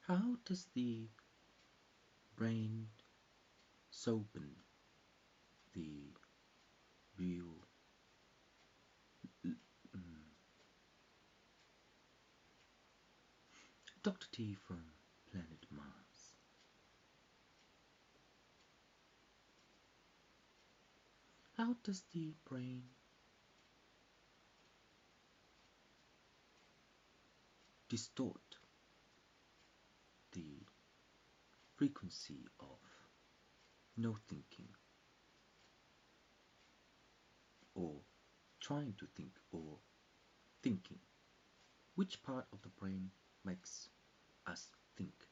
How does the brain open the real Dr. T from planet Mars? How does the brain distort the frequency of no thinking or trying to think or thinking? Which part of the brain makes us think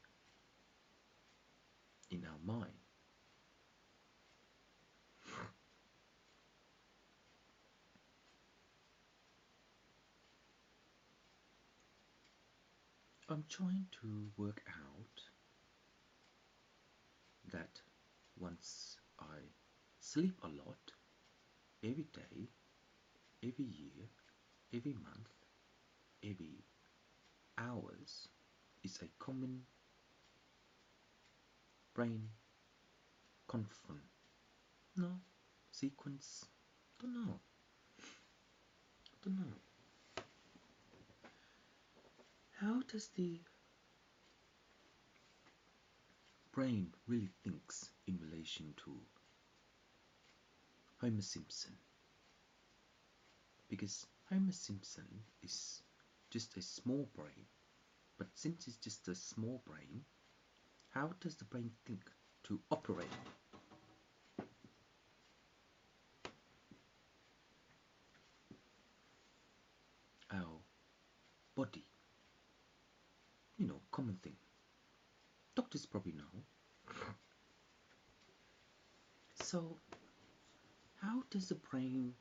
in our mind? I'm trying to work out that once I sleep a lot, every day, every year, every month, every hours, is a common brain confront. No, sequence, don't know, don't know. How does the brain really thinks in relation to Homer Simpson? Because Homer Simpson is just a small brain, but since it's just a small brain, how does the brain think to operate our body? You know, common thing. Doctors probably know. So, how does the brain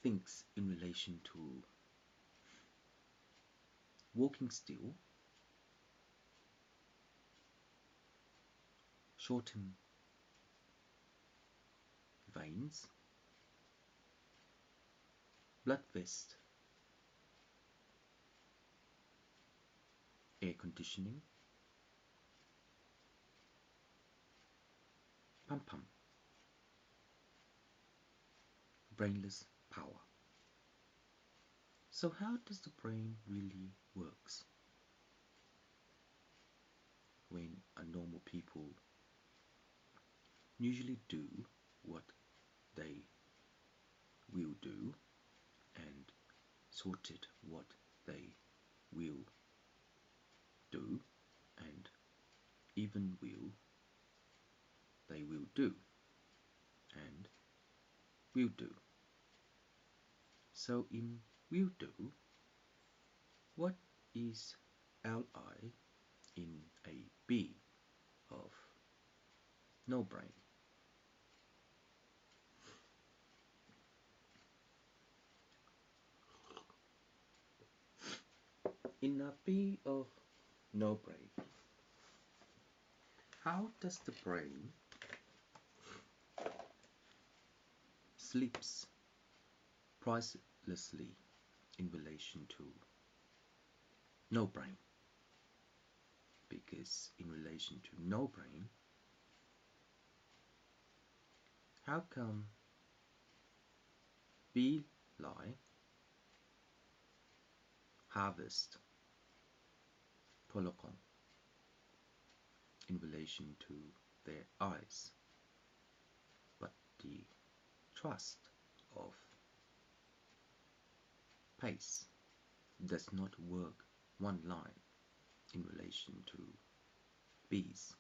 thinks in relation to walking still, shorten veins, blood vest, air conditioning, pum pum, brainless power? So how does the brain really works when a normal people usually do what they will do and sorted what they will do and even they will do and will do? So in will do, what is Li in a B of no brain? In a B of no brain, how does the brain sleeps pricelessly in relation to no brain? Because in relation to no brain, how come bee lie harvest pollution in relation to their eyes, but the trust of pace does not work one line in relation to bees,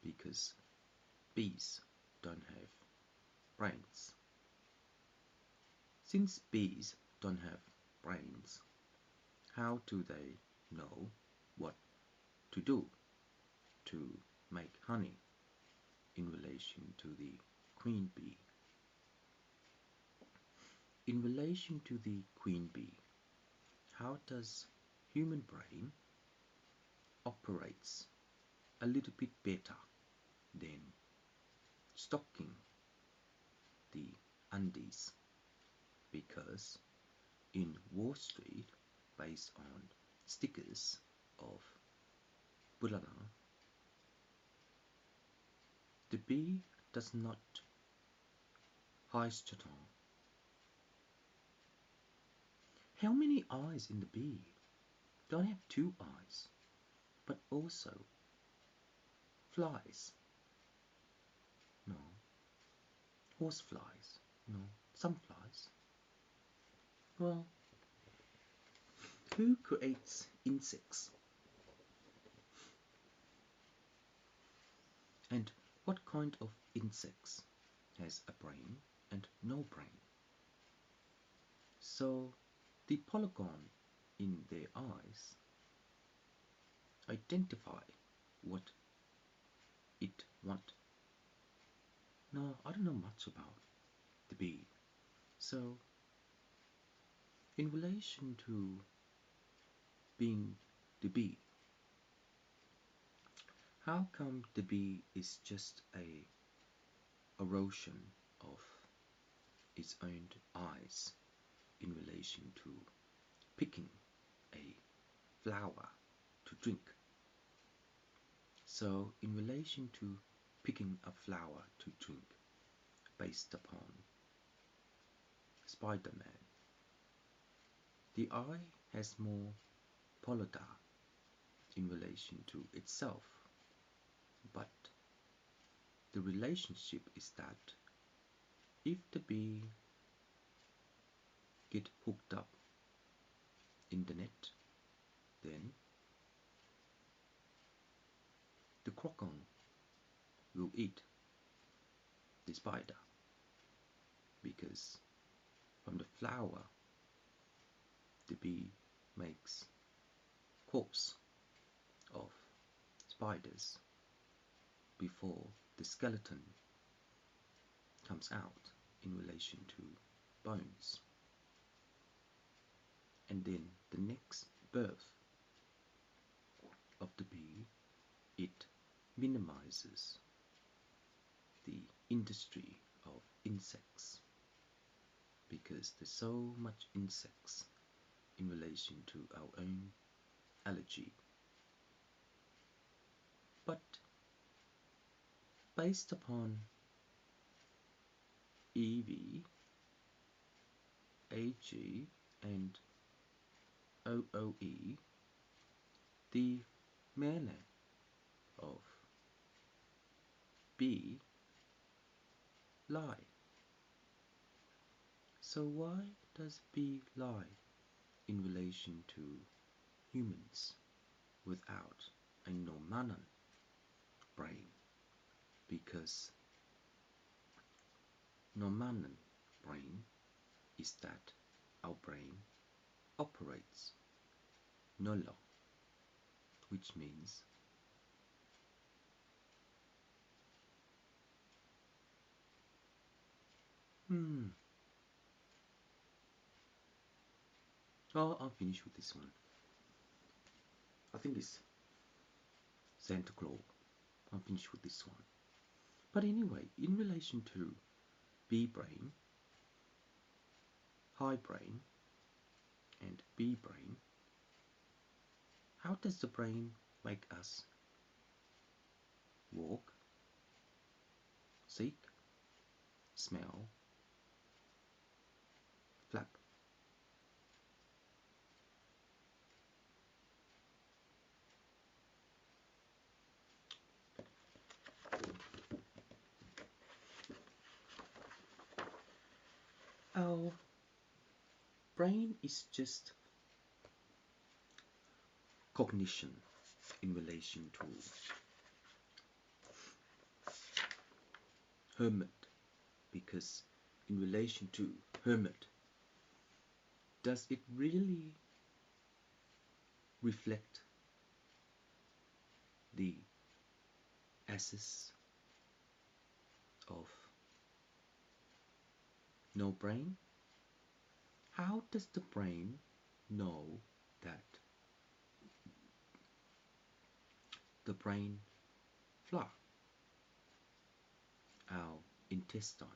because bees don't have brains. Since bees don't have brains, how do they know what to do to make honey in relation to the queen bee? In relation to the queen bee, how does human brain operates a little bit better than stocking the undies? Because in Wall Street, based on stickers of Bulala, the bee does not Haishatan. How many eyes in the bee? Don't have two eyes, but also flies. No. Horse flies. No. Some flies. Well, who creates insects? And what kind of insects has a brain and no brain? So the polygon in their eyes identify what it want. No, I don't know much about the bee. So in relation to being the bee, how come the bee is just a erosion of its own eyes in relation to picking a flower to drink? So in relation to picking a flower to drink based upon Spider-Man, the eye has more polida in relation to itself, but the relationship is that if the bee get hooked up in the net, then the crocodile will eat the spider, because from the flower the bee makes corpse of spiders before the skeleton comes out in relation to bones. And then the next birth of the bee, it minimizes the industry of insects, because there's so much insects in relation to our own allergy. But based upon EV, AG, and OOE, the meaning of B lie. So why does B lie in relation to humans without a Normannan brain? Because Normannan brain is that our brain operates nullo, which means well, I'll finish with this one. I think it's Santa Claus. I'll finish with this one. But anyway, in relation to B brain, high brain, and B brain, how does the brain make us walk, seek, smell, flap? Our brain is just cognition in relation to hermit, because in relation to hermit, does it really reflect the essence of no brain? How does the brain know that the brain fly, our intestine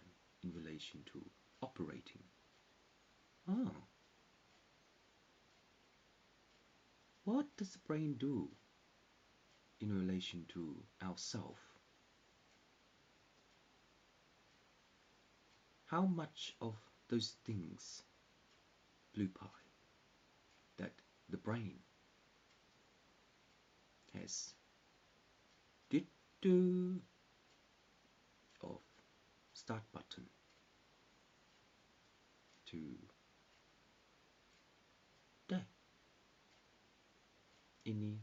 in relation to operating? Oh, What does the brain do in relation to ourself? How much of those things, blue pie, that the brain has did do of start button to day ini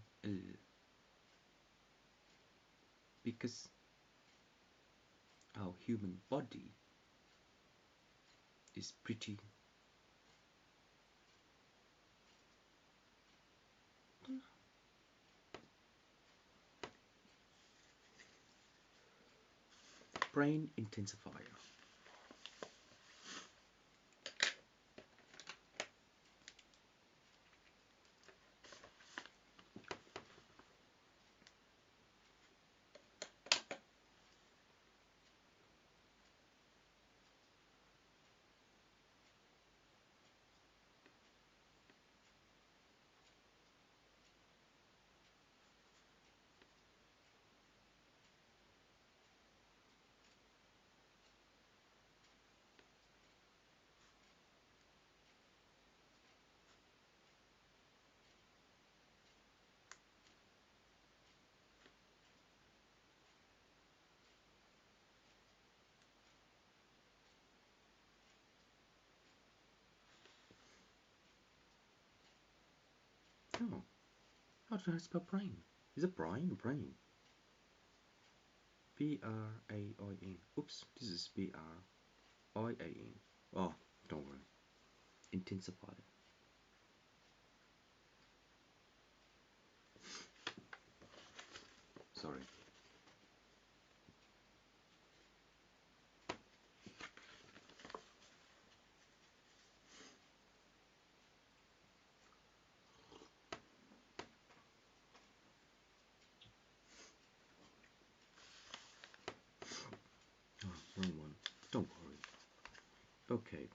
because our human body is pretty brain intensifier. Oh, how do I spell brain? Is it brain or brain? B-R-A-I-N. Oops, this is B-R-I-A-N. Oh, don't worry. Intensify. Sorry. Oh, wrong one. Don't worry. Okay.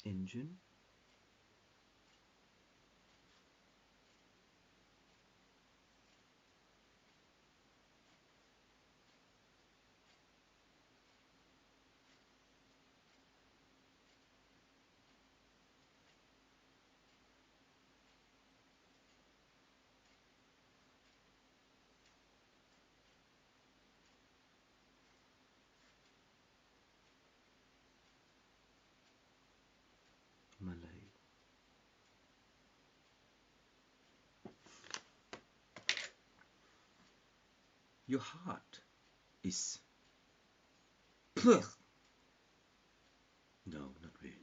Engine. Your heart is... No, not really.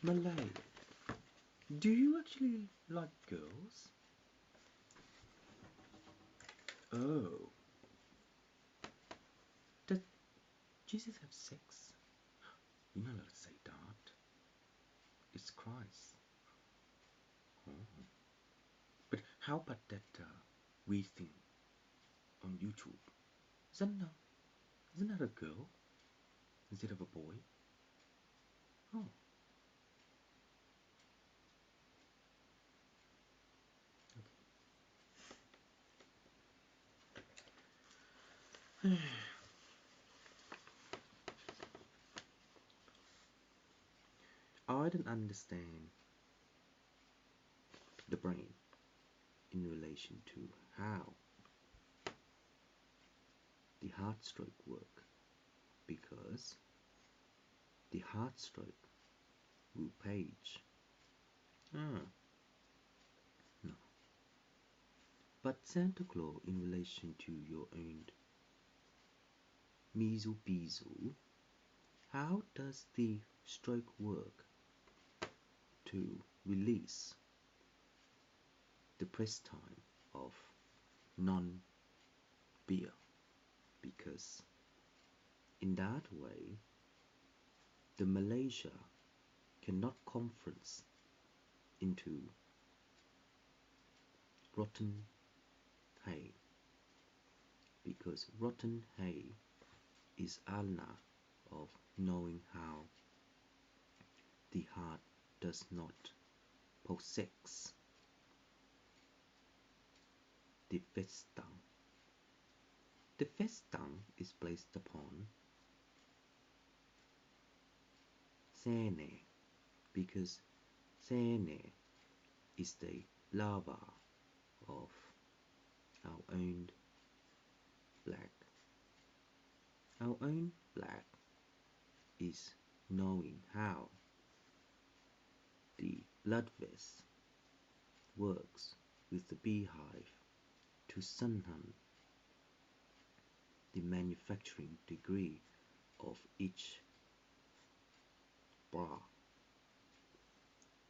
Malay, do you actually like girls? Oh, does Jesus have sex? You're not allowed to say that. It's Christ. Oh. But how about that weird thing on YouTube? Isn't that a girl instead of a boy? Oh. Okay. I don't understand the brain in relation to how the heart stroke work, because the heart stroke will page. No. But Santa Claus in relation to your own measle beazle, how does the stroke work to release the press time of non-beer? Because in that way the Malaysia cannot conference into rotten hay, because rotten hay is alna of knowing how the heart does not possess the festang. The festang is placed upon Sene, because Sene is the lava of our own black. Our own black is knowing how the blood vessel works with the beehive to sunhan the manufacturing degree of each bra.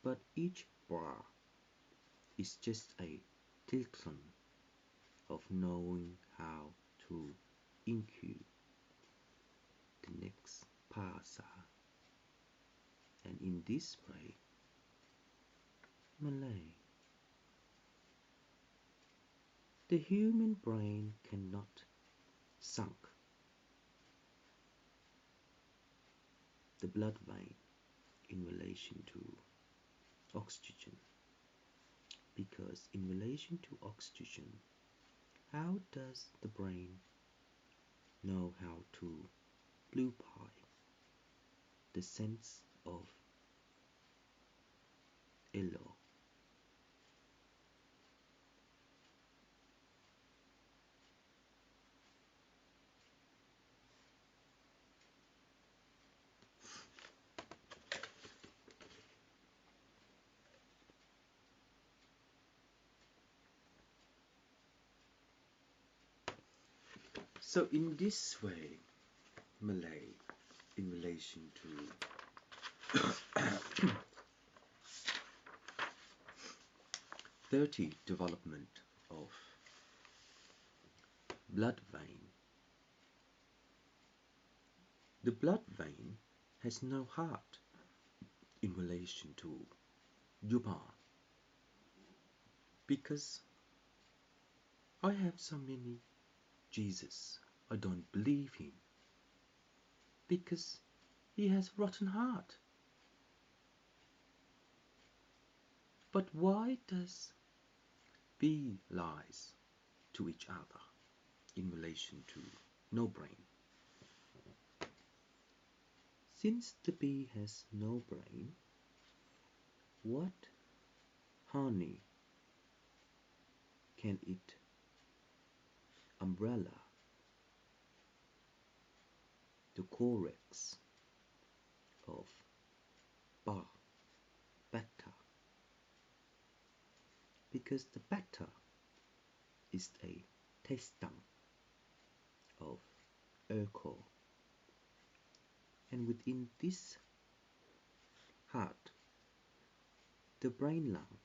But each bra is just a tilton of knowing how to include the next pasa. And in this way, Malay, the human brain cannot sunk the blood vein in relation to oxygen, because in relation to oxygen, how does the brain know how to blue pie the sense of yellow? So in this way, Malay, in relation to 30 development of blood vein, the blood vein has no heart in relation to Yuba, because I have so many Jesus, I don't believe him, because he has rotten heart. But why does bee lies to each other in relation to no brain? Since the bee has no brain, what honey can it umbrella the corex of bar, batter, because the batter is a taste stump of alcohol, and within this heart, the brain lung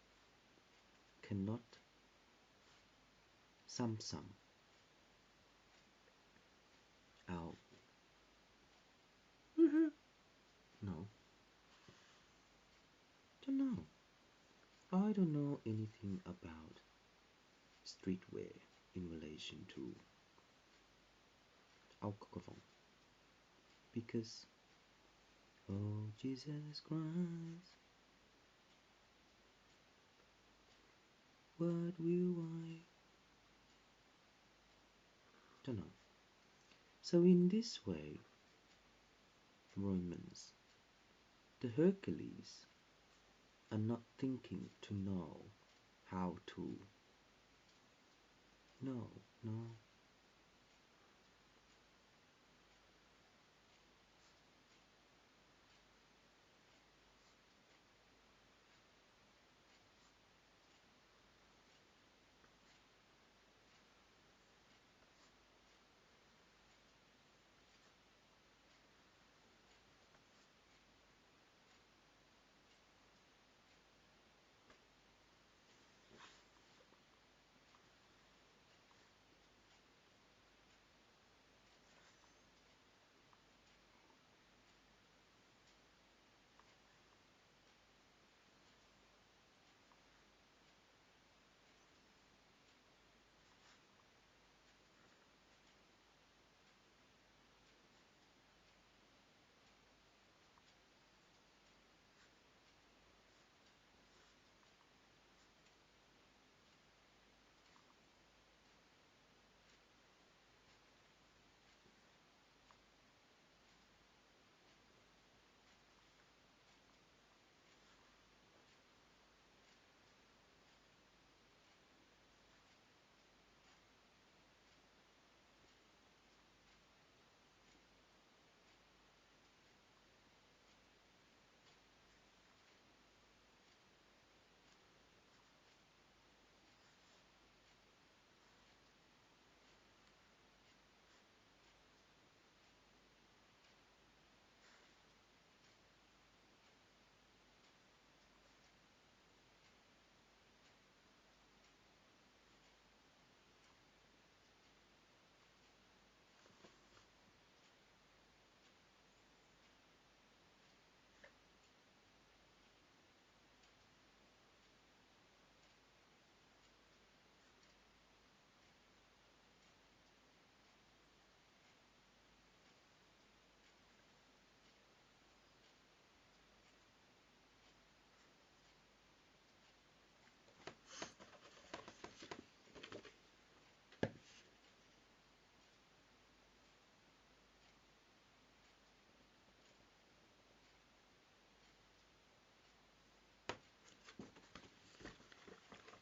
cannot sum out. No, don't know. I don't know anything about streetwear in relation to alcohol because, oh Jesus Christ, what will I? Don't know. So in this way, Romans, the Hercules are not thinking to know how to. No, no.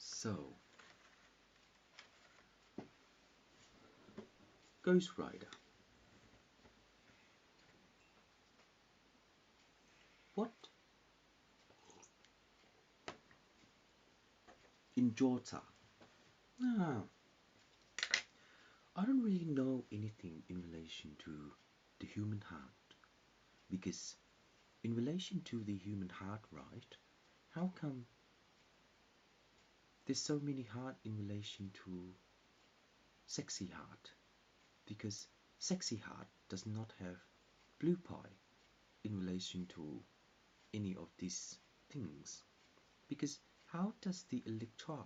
So, Ghost Rider. What in Jota? Ah, I don't really know anything in relation to the human heart because in relation to the human heart, right? How come there's so many heart in relation to sexy heart? Because sexy heart does not have blue pie in relation to any of these things. Because how does the electron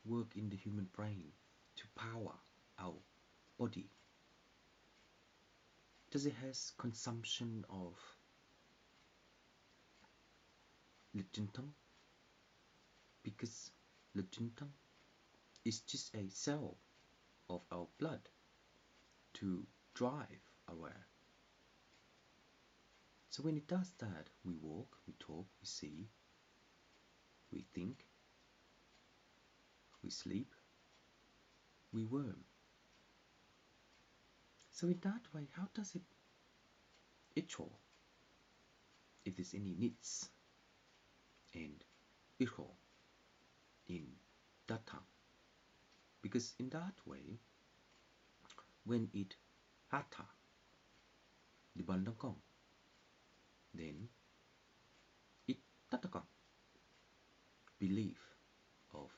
work in the human brain to power our body? Does it has consumption of lithium? Because lithium is just a cell of our blood to drive aware. So when it does that, we walk, we talk, we see, we think, we sleep, we worm. So in that way, how does it itch all? if there's any needs and echo in that time, because in that way when it hata the bandangkong, then it tatakong belief of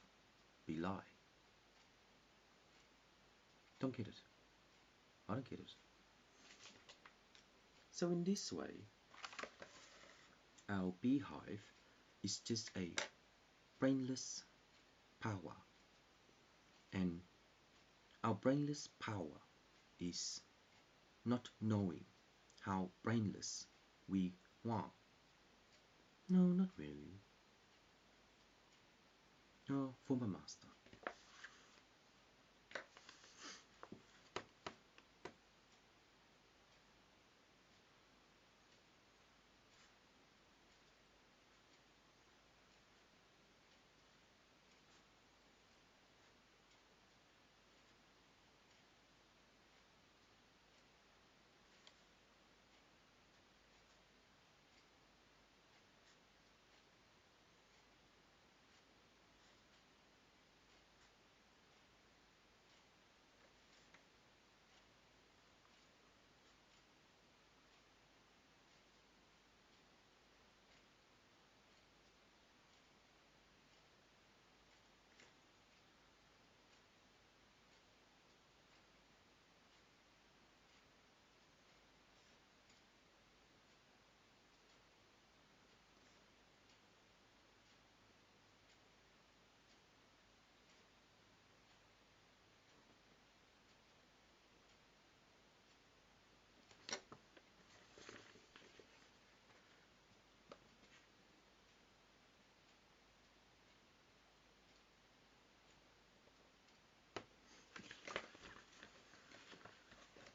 belie. Don't get it. I don't get it. So in this way, our beehive is just a brainless power, and our brainless power is not knowing how brainless we want. No, not really. No, for my master.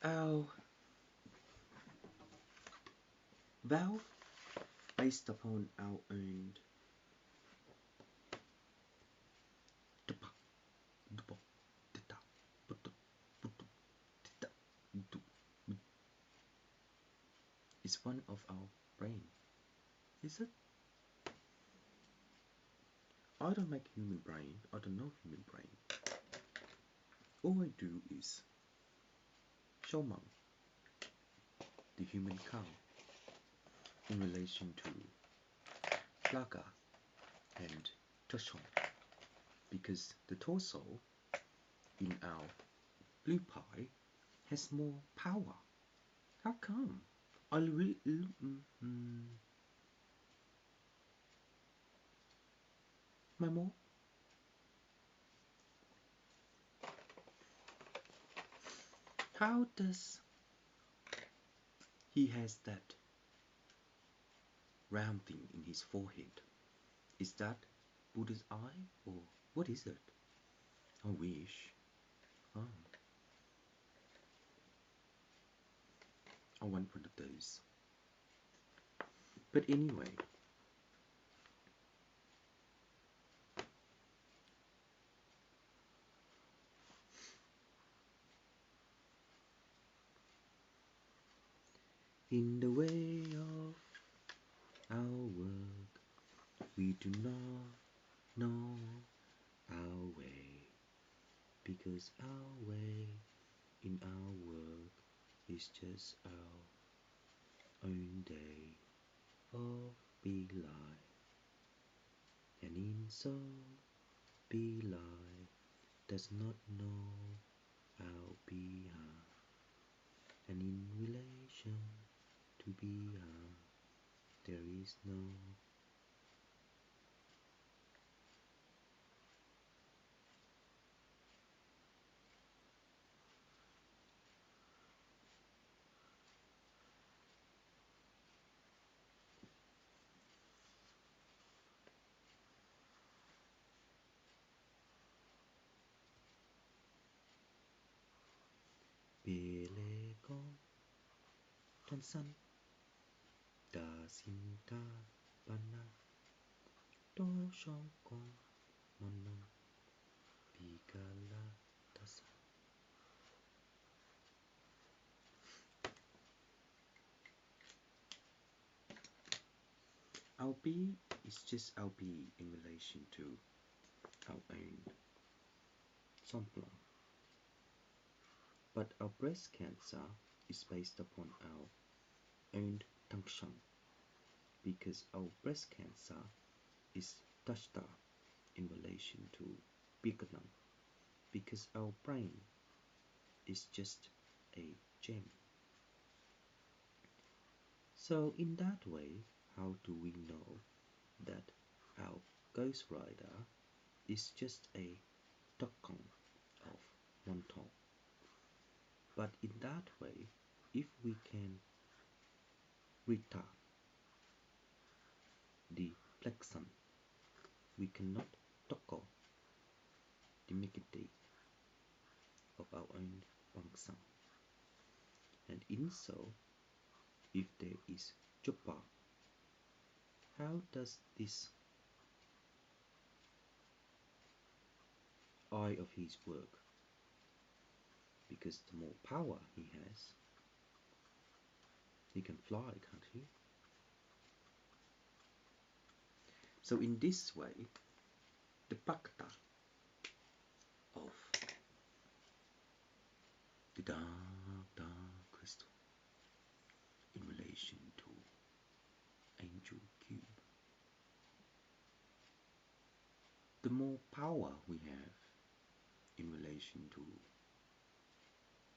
Our valve based upon our own is one of our brain. Is it? I don't make human brain. I don't know human brain. All I do is Shomang, the human cow, in relation to Plaga and Toshon, because the torso in our blue pie has more power. How come? I'll my more. How does he has that round thing in his forehead? Is that Buddha's eye or what is it? I wish. Oh. I want one of those. But anyway, in the way of our work, we do not know our way, because our way in our work is just our own day of belie, and in so belie does not know our behalf, and in relation to behalf there is no Bele con con san da sin ta bana do shong con manon bigala tasa. our B is just our B in relation to our own sample. But our breast cancer is based upon our own function, because our breast cancer is touched up in relation to bigger number, because our brain is just a gem. So in that way, how do we know that our Ghost Rider is just a token of Montauk? But in that way, if we can retard the plexon, we cannot toggle the mighty of our own function. And in so, if there is Chupa, how does this eye of his work? Because the more power he has, he can fly, can't he? So in this way, the Bhakta of the dark crystal in relation to angel cube, the more power we have in relation to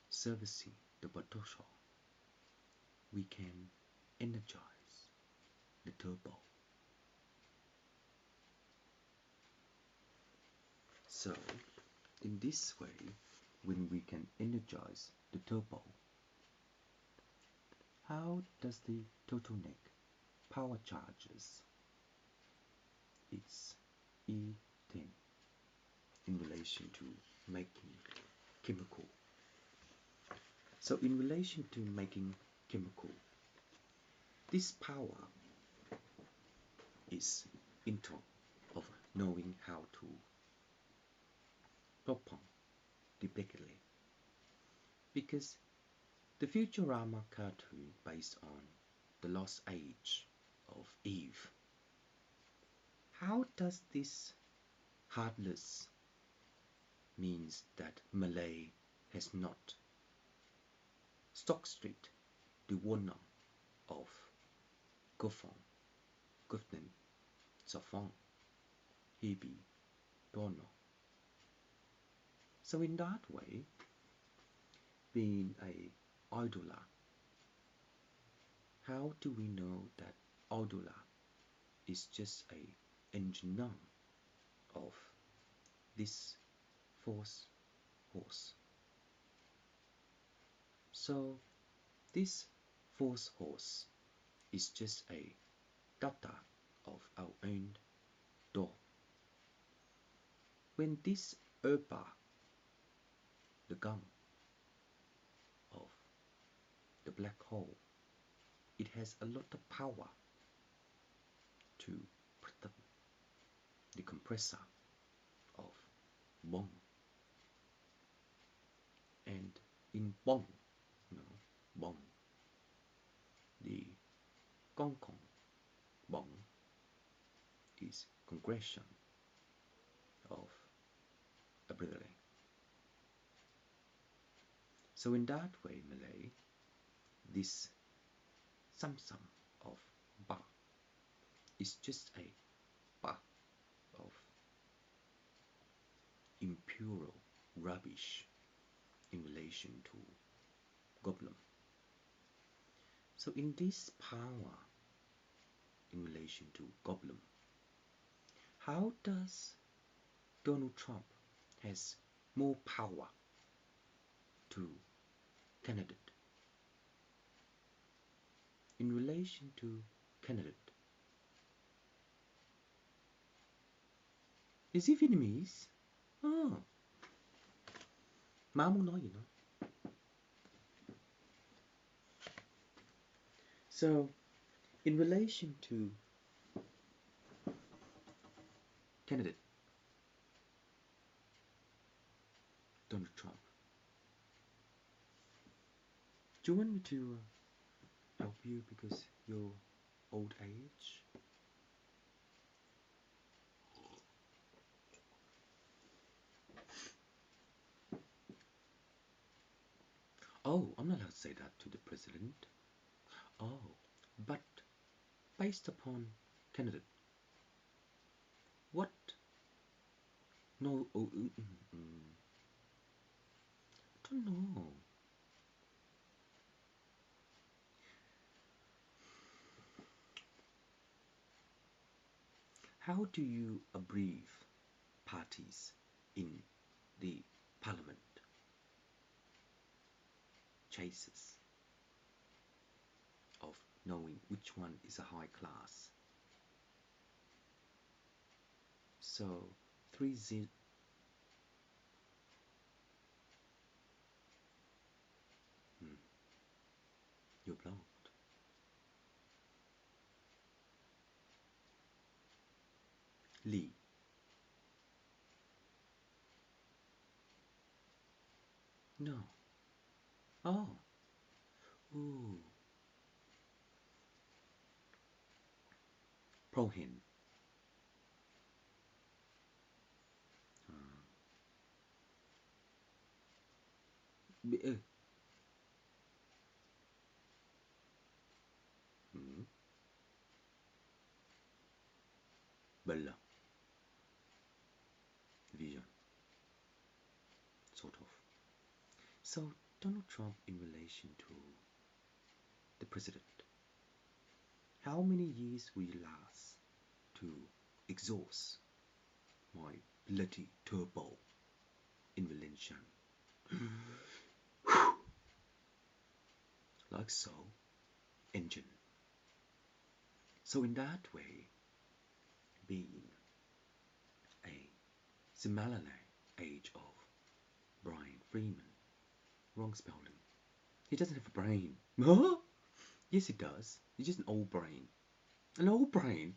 servicing the Batosha, we can energize the turbo. So in this way, when we can energize the turbo, how does the turtleneck power charges its E10 in relation to making chemical? So in relation to making chemical, this power is in top of knowing how to propel deliberately, because the Futurama cartoon based on the lost age of Eve, how does this heartless means that Malay has not stock street the warner of Gufon, Gufnin, Safon, Hebe, Dono? So in that way, being a idola, how do we know that idola is just a engineer of this force horse? So this force horse is just a data of our own door. When this Urpa, the gum of the black hole, it has a lot of power to put the compressor of Bong. And in Bong, Bong, the Gong Kong Bong is congression of ability. So in that way, Malay, this Samsam of Ba is just a Ba of impure rubbish in relation to Goblin. So in this power in relation to Goblin, how does Donald Trump has more power to candidate in relation to candidate? Is he Vietnamese? Oh, má muốn nói gì nữa. So, in relation to candidate Donald Trump, do you want me to help you because you're old age? Oh, I'm not allowed to say that to the president. Oh, but based upon candidate, what? No, oh, I don't know. How do you abbreviate parties in the parliament? Chases of knowing which one is a high class. So 3-0. You're blocked. Lee. No. Oh. Ooh. Prohin. Uh, Bella. Vision. Sort of. So Donald Trump in relation to the president. How many years will you last to exhaust my bloody turbo in relation? Like so, engine. So in that way, being a similar age of Brian Freeman, wrong spelling. He doesn't have a brain. Huh? Yes, he does. He's just an old brain. An old brain.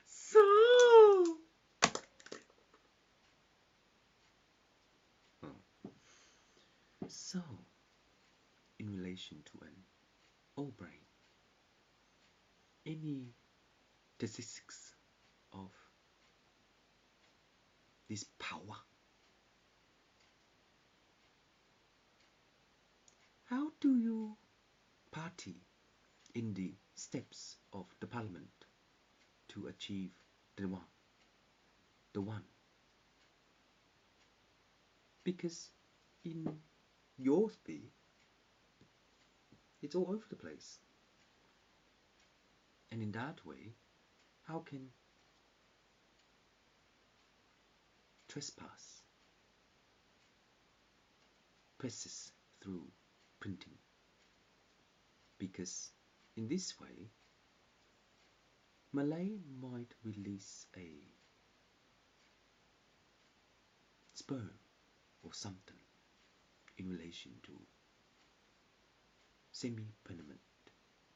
So, so, in relation to an old brain, any statistics of this power? How do you party in the steps of the parliament to achieve the one? The one. Because in your speed, it's all over the place. And in that way, how can trespass presses through printing? Because in this way, Malay might release a sperm or something in relation to semi-permanent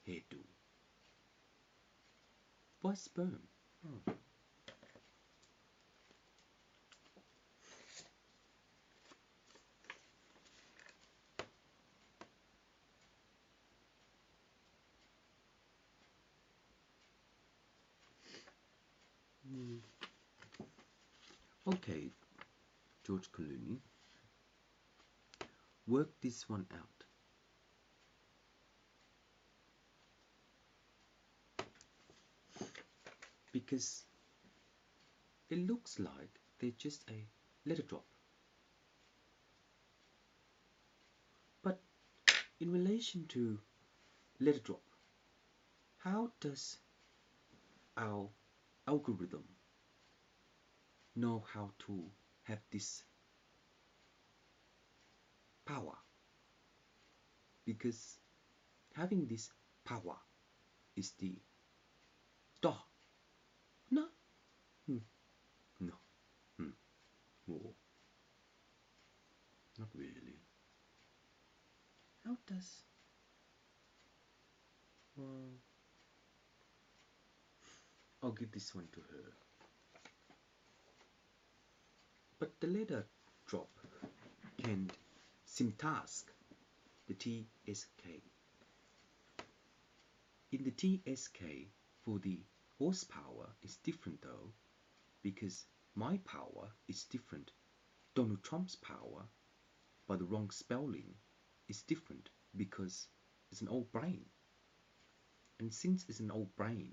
hairdo. Why sperm? Okay, George Clooney, work this one out. Because it looks like they're just a letter drop. But in relation to letter drop, how does our algorithm know how to have this power? Because having this power is the star. No, no, oh, not really. How does? Well, I'll give this one to her. But the letter drop can simtask the TSK. In the TSK, for the horsepower is different though, because my power is different Donald Trump's power by the wrong spelling is different because it's an old brain. And since it's an old brain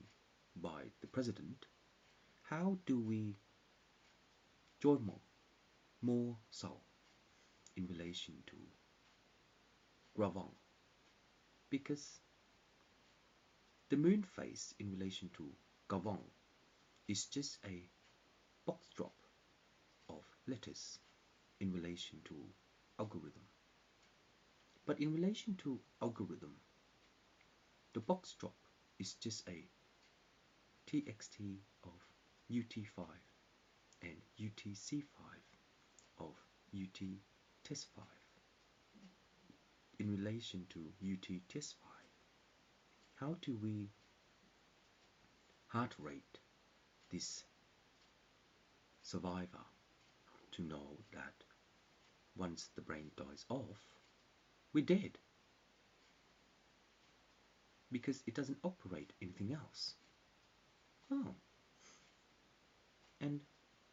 by the president, how do we join more so in relation to Gravon? Because the moon phase in relation to Gavon is just a box drop of letters in relation to algorithm. But in relation to algorithm, the box drop is just a txt of UT5 and UTC5 of UT test 5 in relation to UT test 5. How do we heart rate this survivor to know that once the brain dies off, we're dead? Because it doesn't operate anything else. Oh. And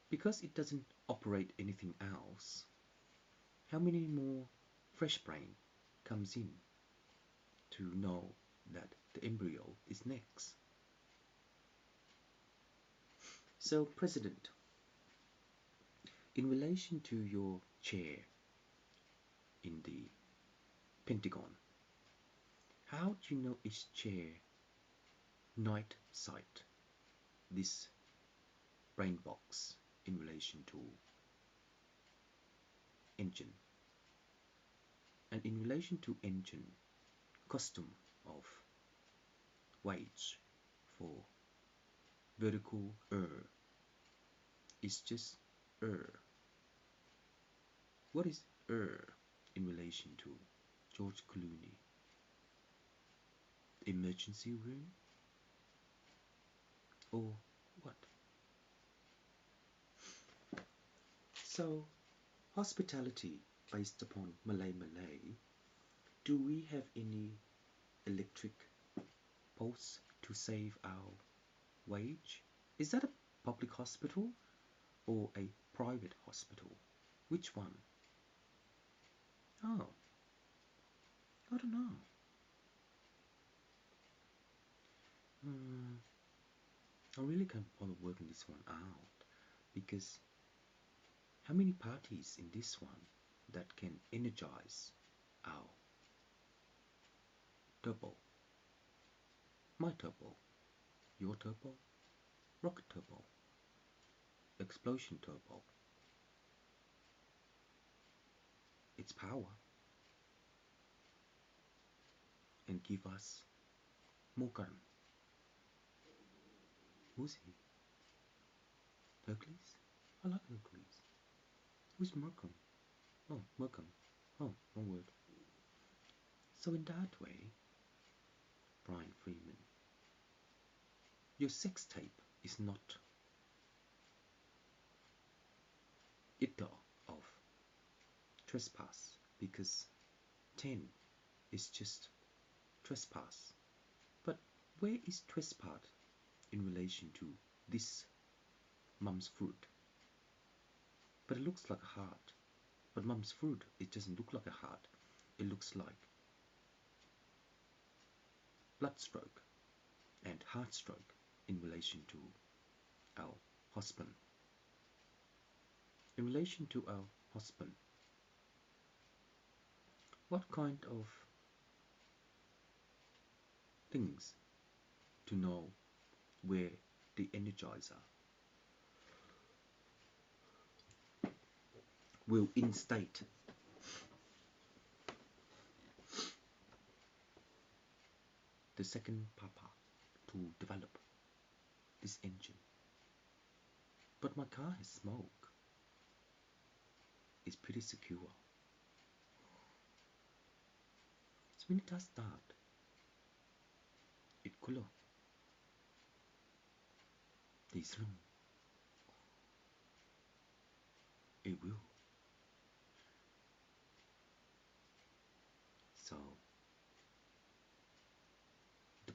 because it doesn't operate anything else, how many more fresh brain comes in to know that the embryo is next? So, President, in relation to your chair in the Pentagon, how do you know each chair night sight this brain box in relation to engine? And in relation to engine, custom of wage for vertical is just What is in relation to George Clooney? Emergency room? Or what? So, hospitality based upon Malay Malay, do we have any electric pulse to save our wage? Is that a public hospital or a private hospital? Which one? Oh, I don't know. I really can't bother working this one out because how many parties in this one that can energize our turbo? My turbo, your turbo, rocket turbo, explosion turbo. Its power and give us more current. Who's he? Hercules? I like Hercules. Who's Mercury? Oh, Mercury. Oh, wrong word. So in that way, Brian Freeman, your sex tape is not ITA of trespass because 10 is just trespass. But where is trespass in relation to this mum's fruit? But it looks like a heart. But mum's fruit, it doesn't look like a heart. It looks like blood stroke and heart stroke in relation to our husband. In relation to our husband, what kind of things to know where the energizer will instate the second papa to develop this engine? But my car has smoke. It's pretty secure. So when it does that, it cool. It will. So the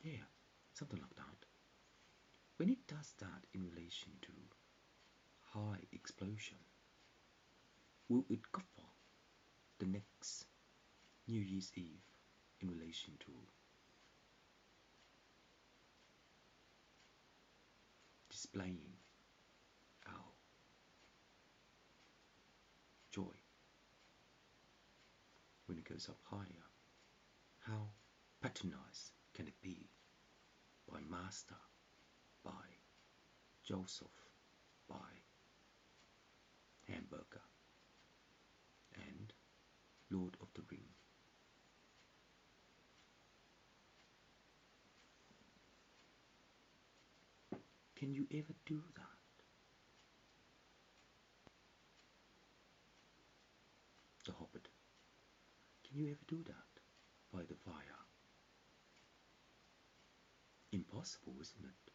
Yeah, something like that. When it does that in relation to high explosion, will it cover the next New Year's Eve in relation to displaying our joy when it goes up higher? How patronized can it be by Master, by Joseph, by Hamburger, and Lord of the Ring? Can you ever do that? The Hobbit. Can you ever do that by the fire? Impossible, isn't it?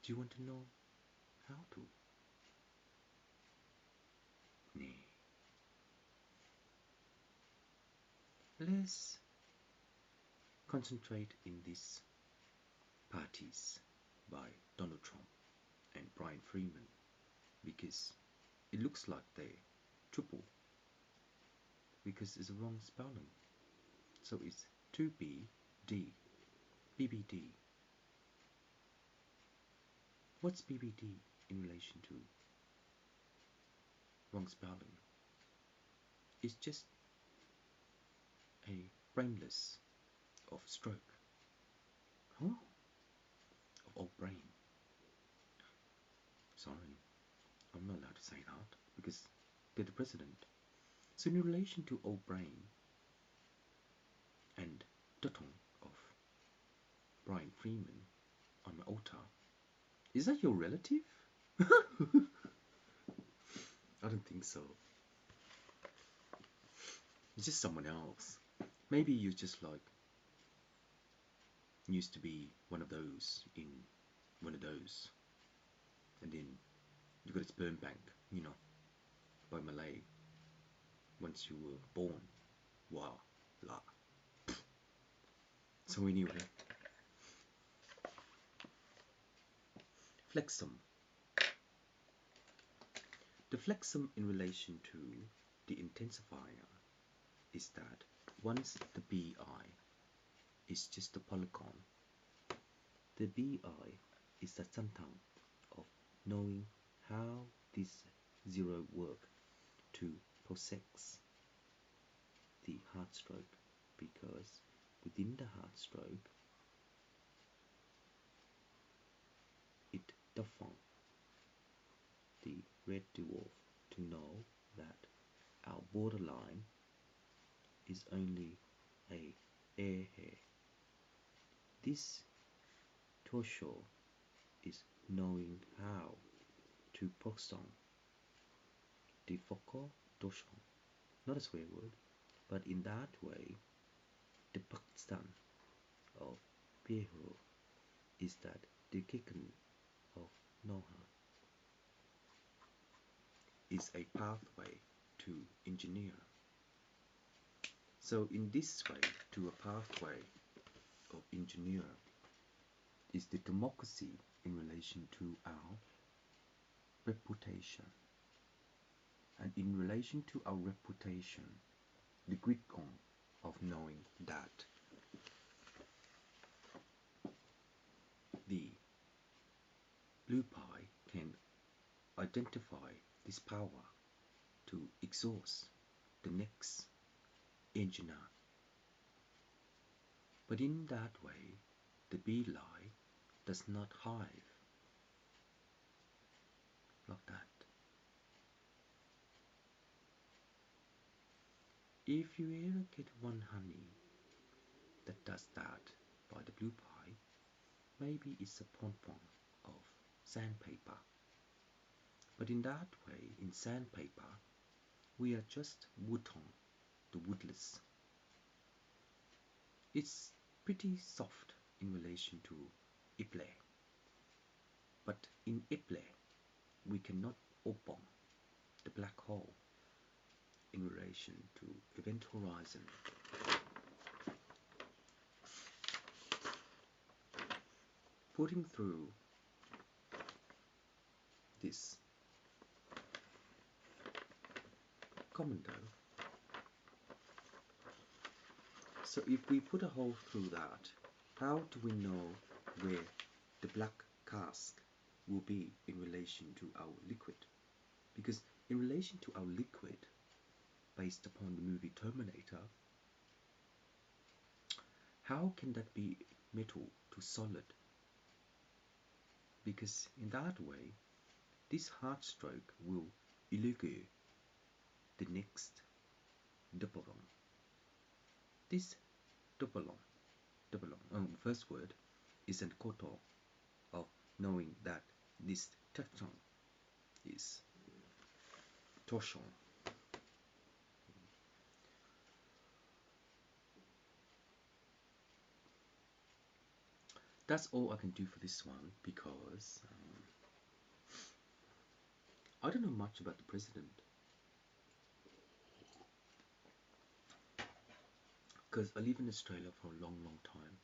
Do you want to know how to? Nay. Let's concentrate in these parties by Donald Trump and Brian Freeman, because it looks like they triple, because it's a wrong spelling. So it's 2BD, BBD. What's BBD in relation to wrong spelling? It's just a brainless of stroke. Huh? Of old brain. Sorry, I'm not allowed to say that because they're the president. So in relation to old brain and the tongue of Brian Freeman on my altar, is that your relative? I don't think so. It's just someone else. Maybe you just like used to be one of those in one of those, and then you got a sperm bank, you know, by Malay once you were born. Wow, la. So anyway, flexum. The flexum in relation to the intensifier is that once the BI is just a polygon, the BI is the symptom of knowing how this zero work to possess the heart stroke, because within the heart stroke it defines the red dwarf to know that our borderline is only a airhair. This torso is knowing how to proxon the focal dorsal, not a swear word, but in that way the Pakistan of Pehru is that the Kikan of Noha is a pathway to engineer. So in this way, to a pathway of engineer is the democracy in relation to our reputation. And in relation to our reputation, the Gridcon of knowing that the blue pie can identify this power to exhaust the next engineer. But in that way, the beeline does not hive like that. If you ever get one honey that does that by the blue pie, maybe it's a pompon of sandpaper. But in that way, in sandpaper, we are just woodton, the woodless. It's pretty soft in relation to Iple. But in Iple, we cannot open the black hole in relation to event horizon. putting through this commando. So if we put a hole through that, how do we know where the black cask will be in relation to our liquid? Because in relation to our liquid, based upon the movie Terminator, how can that be metal to solid? Because in that way, this hard stroke will illugue the next dipolon. This dipolon, first word, is an koto of knowing that this tecton is torsion. That's all I can do for this one, because I don't know much about the president. Because I live in Australia for a long, long time.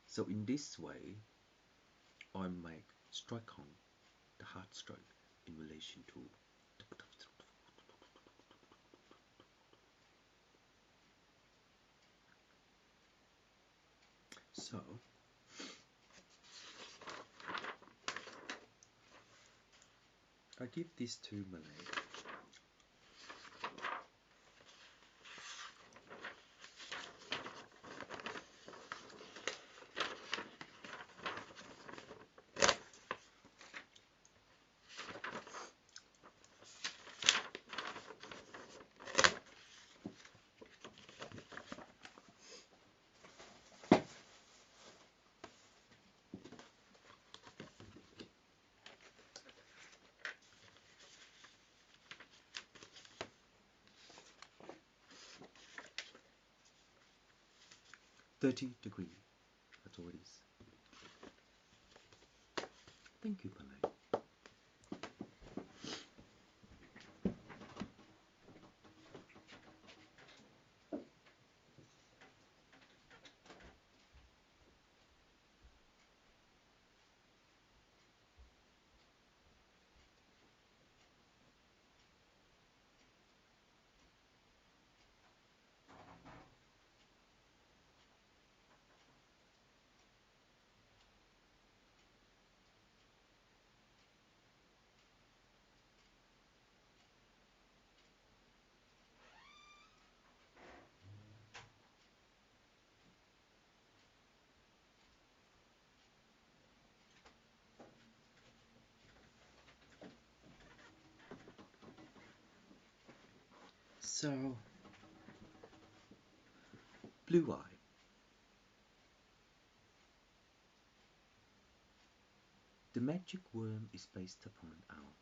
So in this way, I make strike on the hard stroke in relation to so I give this to Malay. $30°. That's all it is. Thank you, Malay. So, Blue Eye. The magic worm is based upon our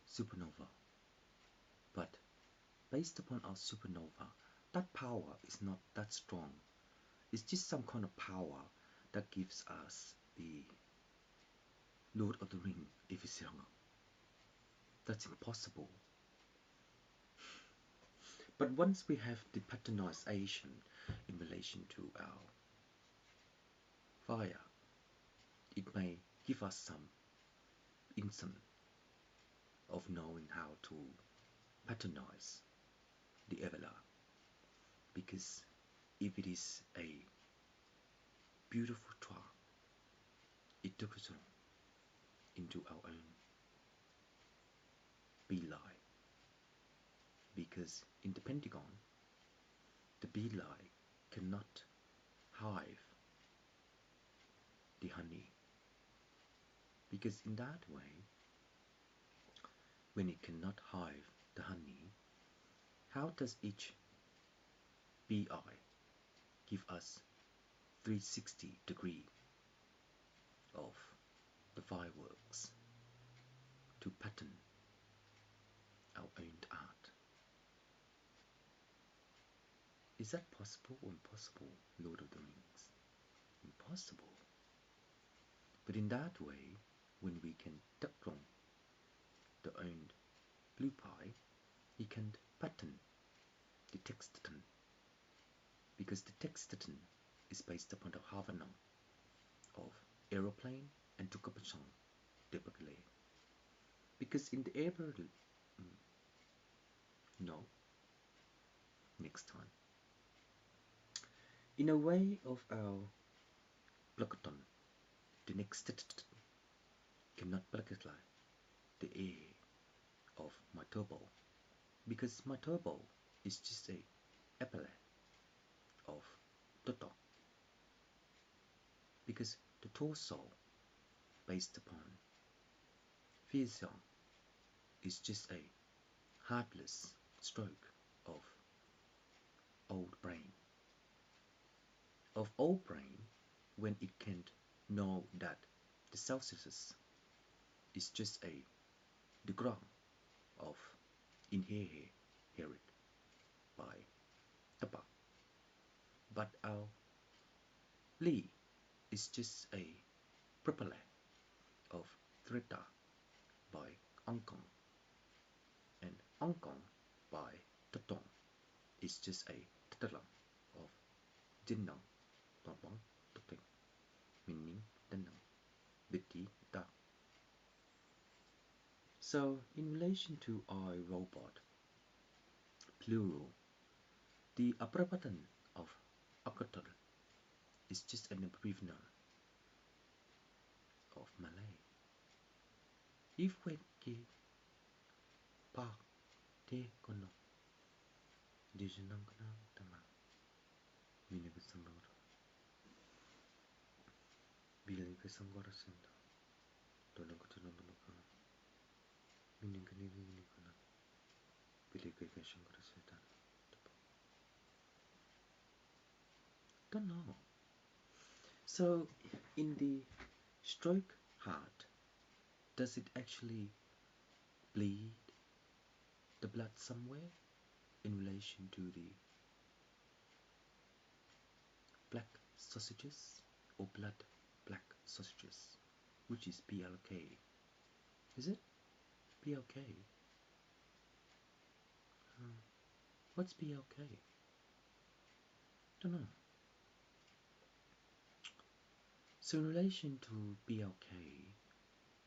supernova. But based upon our supernova, that power is not that strong. It's just some kind of power that gives us the Lord of the Ring Ifisiranga. That's impossible. But once we have the patternization in relation to our fire, it may give us some insight of knowing how to patternize the Evela. Because if it is a beautiful tour, it took us into our own beeline. Because in the Pentagon, the beeline cannot hive the honey. Because in that way, when it cannot hive the honey, how does each bee eye give us 360° of the fireworks to pattern our own art? Is that possible or impossible, Lord of the Rings? Impossible. But in that way, when we can tackle the owned blue pie, he can pattern the textitan, because the textitan is based upon the Havanam, of aeroplane and took up a song typically. Because in the airplane, no, next time. In a way of our Plakoton, the next cannot multiply the air of my turbo, because my turbo is just a applet of Toto, because the torso based upon Physium is just a heartless stroke of old brain. Of old brain, when it can't know that the Celsius is just a degree of inherit by Tapa. But our Li is just a propeller of Theta by Hong Kong, and Hong Kong by Totong is just a Tatalang of Jinnang, Totong, Toting, meaning Danang, Biti, Da. So, in relation to I robot, plural, the upper button of Akatar is just an abbreviation of Malay. If we ki pa te kono, dijanang kana tama, miniga sanggara, bilang ke sanggara senda, donang ke donang kana, miniga ni kana, bilang ke sanggara senda. Don't know. So, in the stroke heart, does it actually bleed the blood somewhere in relation to the black sausages or blood black sausages, which is BLK? Is it BLK? What's BLK? Don't know. So in relation to BLK,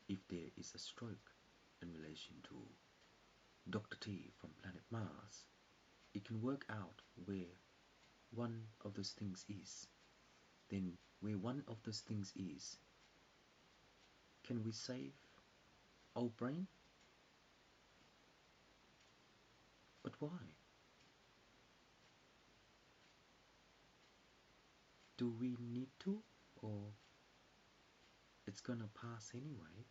if there is a stroke in relation to Dr. T from planet Mars, it can work out where one of those things is. Then where one of those things is, can we save our brain? But why? Do we need to, or it's gonna pass anyway?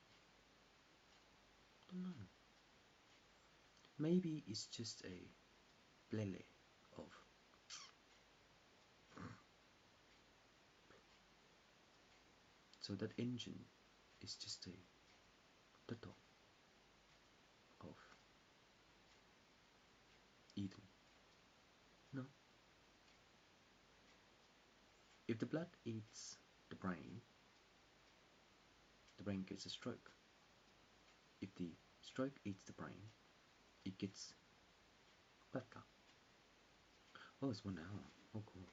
Don't know. Maybe it's just a blele of so that engine is just a toto of Eden. No. If the blood eats the brain gets a stroke. If the stroke eats the brain, it gets plaka. Oh, it's 1 hour. Oh, cool.